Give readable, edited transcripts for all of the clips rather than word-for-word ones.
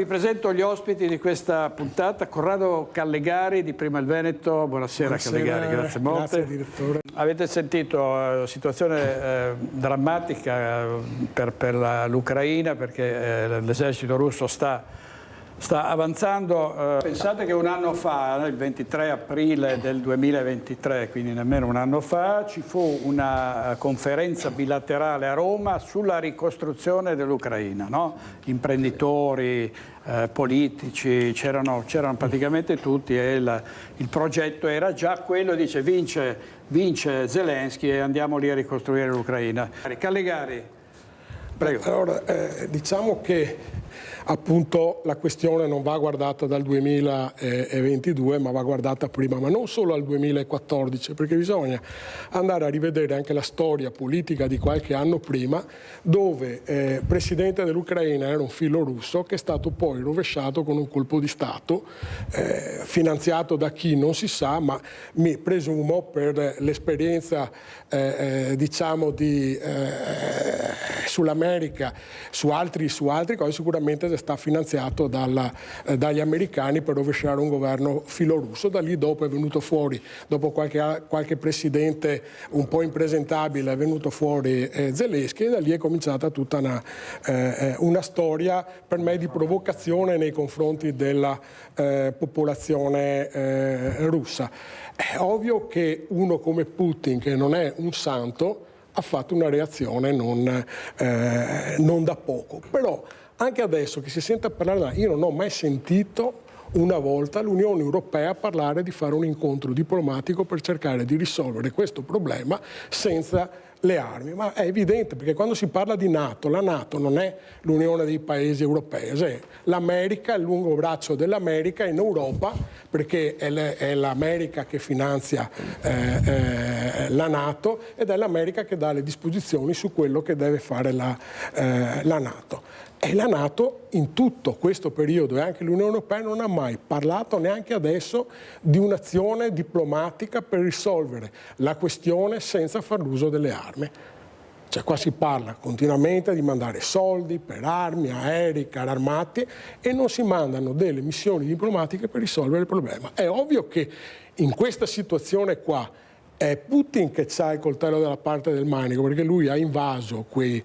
vi presento gli ospiti di questa puntata. Corrado Callegari di Prima il Veneto. Buonasera, Callegari, grazie molte. Grazie direttore. Avete sentito situazione drammatica per l'Ucraina, perché l'esercito russo sta avanzando. Pensate che un anno fa, il 23 aprile del 2023, quindi nemmeno un anno fa, ci fu una conferenza bilaterale a Roma sulla ricostruzione dell'Ucraina, no? Imprenditori, politici, c'erano praticamente tutti, e il progetto era già quello, dice vince Zelensky e andiamo lì a ricostruire l'Ucraina. Callegari, prego. Allora, diciamo che appunto la questione non va guardata dal 2022, ma va guardata prima, ma non solo al 2014, perché bisogna andare a rivedere anche la storia politica di qualche anno prima, dove presidente dell'Ucraina era un filorusso che è stato poi rovesciato con un colpo di Stato, finanziato da chi non si sa, ma mi presumo per l'esperienza diciamo sull'America, su altri cose, sicuramente sta finanziato dagli americani per rovesciare un governo filorusso. Da lì dopo è venuto fuori, dopo qualche presidente un po' impresentabile, è venuto fuori Zelensky, e da lì è cominciata tutta una storia per me di provocazione nei confronti della popolazione russa. È ovvio che uno come Putin, che non è un santo, ha fatto una reazione non da poco. Però anche adesso che si sente parlare, io non ho mai sentito una volta l'Unione Europea parlare di fare un incontro diplomatico per cercare di risolvere questo problema senza le armi. Ma è evidente, perché quando si parla di NATO, la NATO non è l'Unione dei Paesi europei, è l'America, il lungo braccio dell'America in Europa, perché è l'America che finanzia la NATO, ed è l'America che dà le disposizioni su quello che deve fare la NATO. E la NATO in tutto questo periodo, e anche l'Unione Europea, non ha mai parlato, neanche adesso, di un'azione diplomatica per risolvere la questione senza far uso delle armi. Cioè, qua si parla continuamente di mandare soldi per armi, aerei, carri armati, e non si mandano delle missioni diplomatiche per risolvere il problema. È ovvio che in questa situazione qua è Putin che ha il coltello dalla parte del manico, perché lui ha invaso quei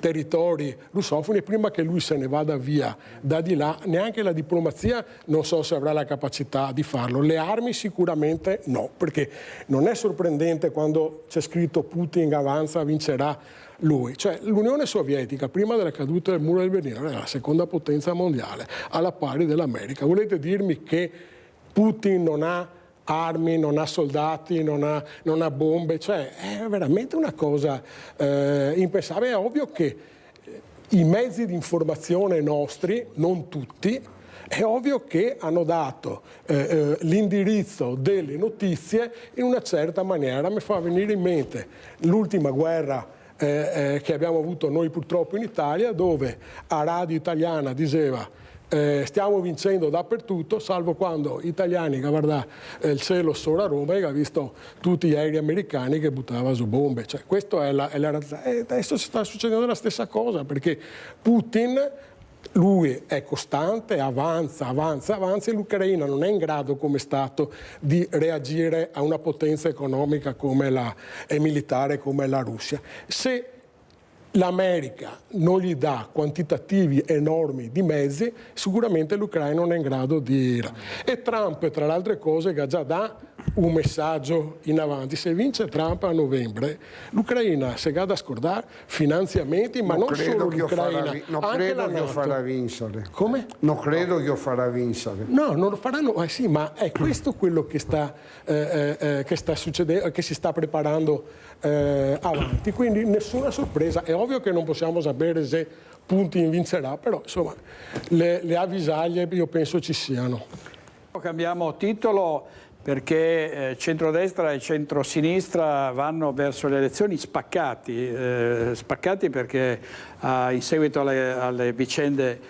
territori russofoni, e prima che lui se ne vada via da di là, neanche la diplomazia non so se avrà la capacità di farlo. Le armi sicuramente no, perché non è sorprendente quando c'è scritto Putin avanza, vincerà lui. Cioè, l'Unione Sovietica, prima della caduta del muro del Berlino, era la seconda potenza mondiale, alla pari dell'America. Volete dirmi che Putin non ha armi, non ha soldati, non ha bombe? Cioè, è veramente una cosa impensabile. È ovvio che i mezzi di informazione nostri, non tutti, è ovvio che hanno dato l'indirizzo delle notizie in una certa maniera. Mi fa venire in mente l'ultima guerra che abbiamo avuto noi purtroppo in Italia, dove a radio italiana diceva stiamo vincendo dappertutto, salvo quando italiani che guarda il cielo sopra Roma e ha visto tutti gli aerei americani che buttavano su bombe. Cioè, questa è la realtà. E adesso sta succedendo la stessa cosa, perché Putin, lui è costante, avanza, e l'Ucraina non è in grado, come Stato, di reagire a una potenza economica e militare come la Russia. Se l'America non gli dà quantitativi enormi di mezzi, sicuramente l'Ucraina non è in grado di... E Trump, tra le altre cose, che già dà un messaggio in avanti. Se vince Trump a novembre, l'Ucraina si ha da scordare finanziamenti, ma non solo l'Ucraina, non anche credo la che lo NATO. farà vincere. Come? Non credo che lo farà vincere. No, non lo faranno, sì, ma è questo quello che sta succedendo, che si sta preparando avanti. Quindi nessuna sorpresa. È ovvio che non possiamo sapere se Putin vincerà, però insomma le avvisaglie io penso ci siano. Cambiamo titolo, perché centrodestra e centrosinistra vanno verso le elezioni spaccati perché in seguito alle vicende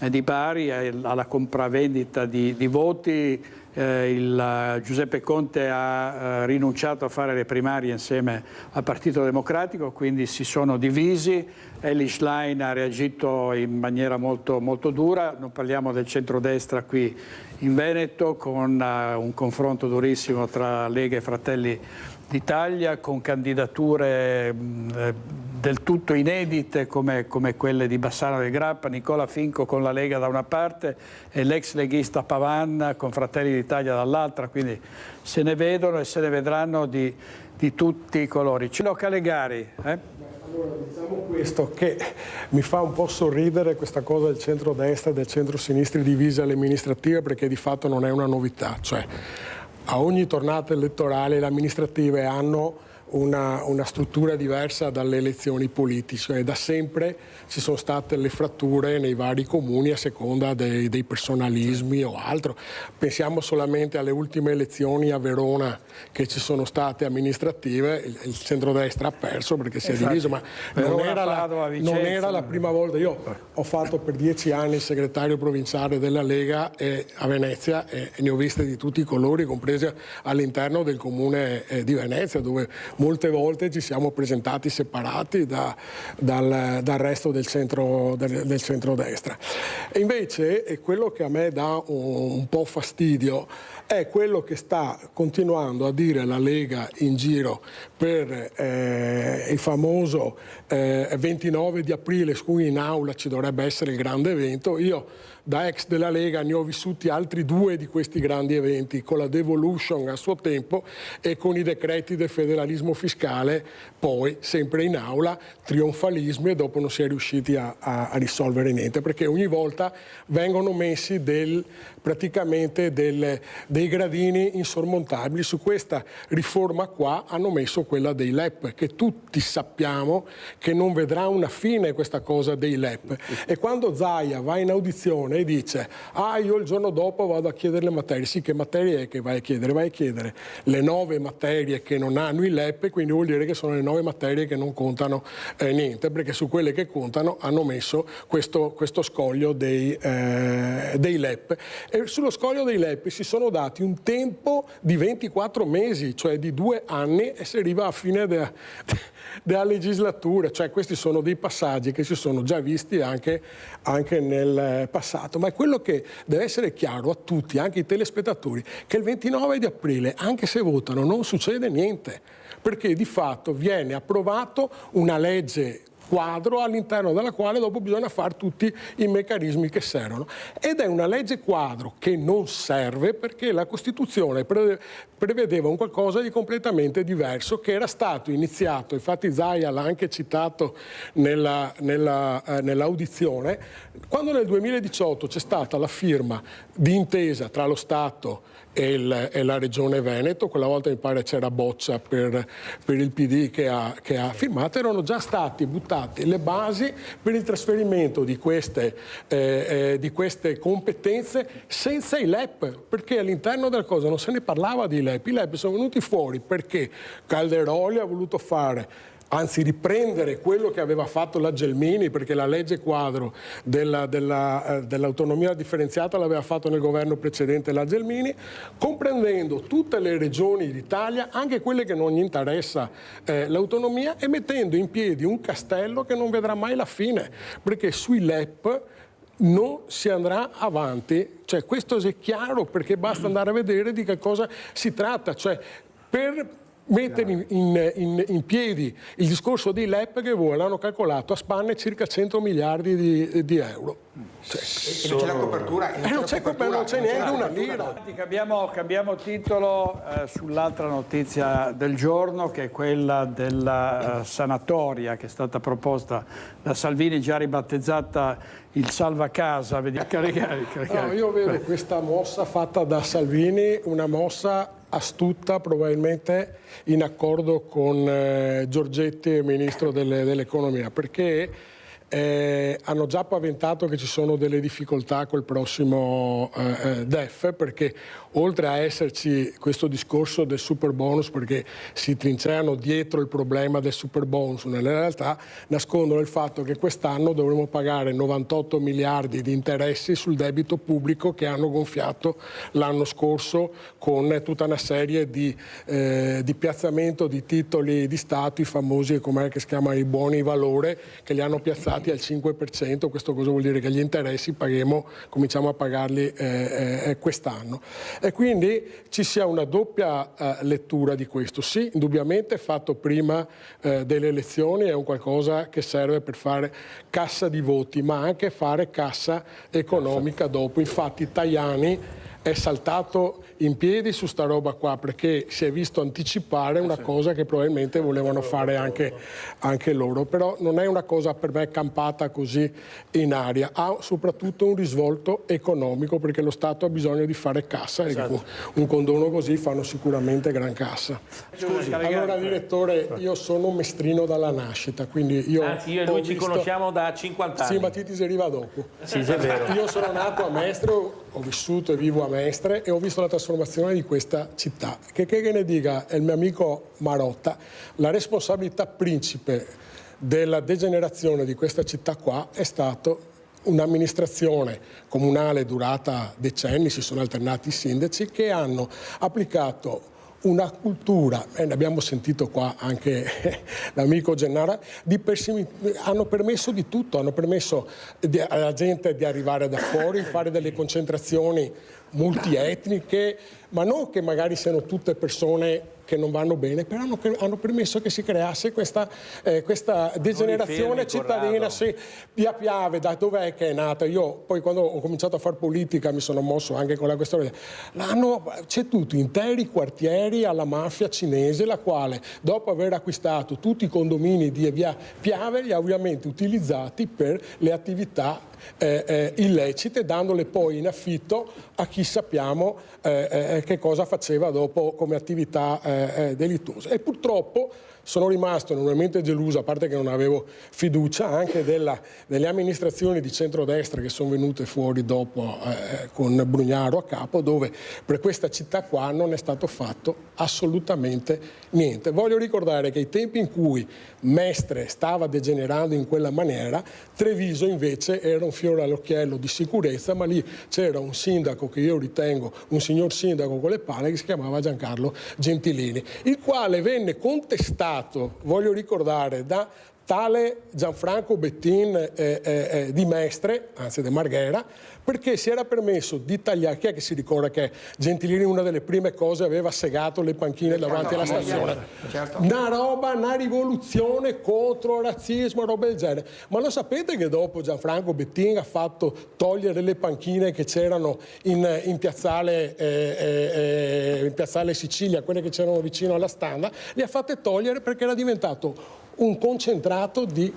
di Bari, alla compravendita di voti, Giuseppe Conte ha rinunciato a fare le primarie insieme al Partito Democratico, quindi si sono divisi. Elly Schlein ha reagito in maniera molto, molto dura. Non parliamo del centrodestra qui in Veneto, con un confronto durissimo tra Lega e Fratelli d'Italia, con candidature del tutto inedite come quelle di Bassano del Grappa, Nicola Finco con la Lega da una parte e l'ex leghista Pavan con Fratelli d'Italia dall'altra, quindi se ne vedono e se ne vedranno di tutti i colori. Calegari, Allora, diciamo questo, che mi fa un po' sorridere questa cosa del centro-destra e del centro-sinistra divisi alle amministrative, perché di fatto non è una novità. Cioè, a ogni tornata elettorale le amministrative hanno una struttura diversa dalle elezioni politiche e da sempre ci sono state le fratture nei vari comuni a seconda dei personalismi o altro. Pensiamo solamente alle ultime elezioni a Verona che ci sono state amministrative, il centrodestra ha perso perché si è diviso, ma non era la prima volta. Io ho fatto per 10 anni il segretario provinciale della Lega a Venezia e ne ho viste di tutti i colori, comprese all'interno del comune di Venezia, dove molte volte ci siamo presentati separati dal resto del centrodestra. E invece quello che a me dà un po' fastidio è quello che sta continuando a dire la Lega in giro per il famoso 29 di aprile, su cui in aula ci dovrebbe essere il grande evento. Io da ex della Lega ne ho vissuti altri 2 di questi grandi eventi, con la devolution a suo tempo e con i decreti del federalismo fiscale, poi sempre in aula, trionfalismi, e dopo non si è riusciti a risolvere niente, perché ogni volta vengono messi praticamente dei gradini insormontabili. Su questa riforma qua hanno messo quella dei LEP, che tutti sappiamo che non vedrà una fine questa cosa dei LEP. E quando Zaia va in audizione e dice io il giorno dopo vado a chiedere le materie, sì, che materie è che vai a chiedere? Vai a chiedere le 9 materie che non hanno i LEP, quindi vuol dire che sono le 9 materie che non contano niente, perché su quelle che contano hanno messo questo scoglio dei LEP. E sullo scoglio dei LEP si sono dati un tempo di 24 mesi, cioè di 2 anni, e si arriva a fine della legislatura. Cioè, questi sono dei passaggi che si sono già visti anche nel passato, ma è quello che deve essere chiaro a tutti, anche ai telespettatori, che il 29 di aprile, anche se votano, non succede niente, perché di fatto viene approvato una legge quadro all'interno della quale dopo bisogna fare tutti i meccanismi che servono, ed è una legge quadro che non serve perché la Costituzione prevedeva un qualcosa di completamente diverso, che era stato iniziato, infatti Zaia l'ha anche citato nell'audizione, quando nel 2018 c'è stata la firma di intesa tra lo Stato e la Regione Veneto. Quella volta mi pare c'era Boccia per il PD che ha firmato. Erano già stati buttati le basi per il trasferimento di queste competenze senza i LEP, perché all'interno della cosa non se ne parlava di LEP. I LEP sono venuti fuori perché Calderoli ha voluto anzi riprendere quello che aveva fatto la Gelmini, perché la legge quadro dell'autonomia differenziata l'aveva fatto nel governo precedente la Gelmini, comprendendo tutte le regioni d'Italia, anche quelle che non gli interessa l'autonomia, e mettendo in piedi un castello che non vedrà mai la fine, perché sui LEP non si andrà avanti. Cioè, questo è chiaro, perché basta andare a vedere di che cosa si tratta. Cioè, per mettere in piedi il discorso dei LEP, che hanno calcolato a spanne circa 100 miliardi di euro. Cioè, non c'è la copertura, non c'è neanche una lira. Cambiamo titolo sull'altra notizia del giorno, che è quella della sanatoria che è stata proposta da Salvini, già ribattezzata il salva casa. No, io vedo questa mossa fatta da Salvini una mossa astuta, probabilmente in accordo con Giorgetti, ministro dell'economia, perché hanno già paventato che ci sono delle difficoltà col prossimo DEF, perché oltre a esserci questo discorso del super bonus, perché si trincerano dietro il problema del super bonus, nella realtà nascondono il fatto che quest'anno dovremo pagare 98 miliardi di interessi sul debito pubblico che hanno gonfiato l'anno scorso con tutta una serie di piazzamento di titoli di Stato, i famosi, com'è che si chiamano, i buoni valore, che li hanno piazzati al 5%. Questo cosa vuol dire? Che gli interessi cominciamo a pagarli quest'anno. E quindi ci sia una doppia lettura di questo. Sì, indubbiamente fatto prima delle elezioni è un qualcosa che serve per fare cassa di voti, ma anche fare cassa economica dopo. Infatti Tajani è saltato in piedi su sta roba qua perché si è visto anticipare una cosa che probabilmente volevano fare anche loro, però non è una cosa per me campata così in aria, ha soprattutto un risvolto economico perché lo Stato ha bisogno di fare cassa e un condono così fanno sicuramente gran cassa. Scusi, allora direttore, io sono un mestrino dalla nascita, quindi io anzi io e lui ci conosciamo da 50 anni. Sì, ma ti arriva dopo. Sì, è vero. Io sono nato a Mestre, ho vissuto e vivo a Mestre e ho visto la trasformazione di questa città. Che ne dica il mio amico Marotta, la responsabilità principe della degenerazione di questa città qua è stato un'amministrazione comunale durata decenni, si sono alternati i sindaci che hanno applicato una cultura, e ne abbiamo sentito qua anche l'amico Gennara, hanno permesso di tutto, hanno permesso alla gente di arrivare da fuori, fare delle concentrazioni multietniche, ma non che magari siano tutte persone che non vanno bene, però hanno permesso che si creasse questa degenerazione cittadina. Sì, Via Piave, da dov'è che è nata? Io poi quando ho cominciato a fare politica mi sono mosso anche con la questione. C'è tutto, interi quartieri alla mafia cinese, la quale dopo aver acquistato tutti i condomini di Via Piave li ha ovviamente utilizzati per le attività illecite, dandole poi in affitto a chi sappiamo che cosa faceva dopo come attività delittuosa. E purtroppo sono rimasto enormemente deluso, a parte che non avevo fiducia anche delle amministrazioni di centrodestra che sono venute fuori dopo con Brugnaro a capo, dove per questa città qua non è stato fatto assolutamente niente. Voglio ricordare che ai tempi in cui Mestre stava degenerando in quella maniera, Treviso invece era un fiore all'occhiello di sicurezza, ma lì c'era un sindaco che io ritengo un signor sindaco con le pale che si chiamava Giancarlo Gentilini, il quale venne contestato, voglio ricordare, da tale Gianfranco Bettin di Mestre, anzi di Marghera, perché si era permesso di tagliare. Chi è che si ricorda che Gentilini una delle prime cose aveva segato le panchine davanti alla stazione? Certo. Una rivoluzione contro il razzismo, roba del genere. Ma lo sapete che dopo Gianfranco Bettin ha fatto togliere le panchine che c'erano in piazzale Sicilia, quelle che c'erano vicino alla Standa, le ha fatte togliere perché era diventato un concentrato di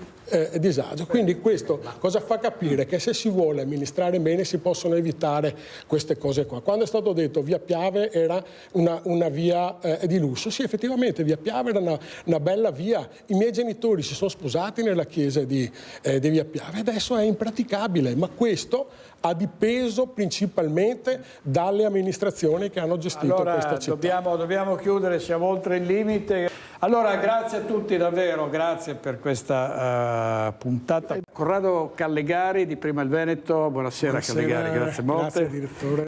disagio. Quindi questo cosa fa capire? Che se si vuole amministrare bene si possono evitare queste cose qua. Quando è stato detto Via Piave era una via di lusso, sì, effettivamente Via Piave era una bella via. I miei genitori si sono sposati nella chiesa di Via Piave, adesso è impraticabile, ma questo ha dipeso principalmente dalle amministrazioni che hanno gestito questa città. Dobbiamo chiudere, siamo oltre il limite. Allora, grazie a tutti davvero, grazie per questa puntata. Corrado Callegari di Prima il Veneto, buonasera Callegari, grazie molte. Grazie direttore.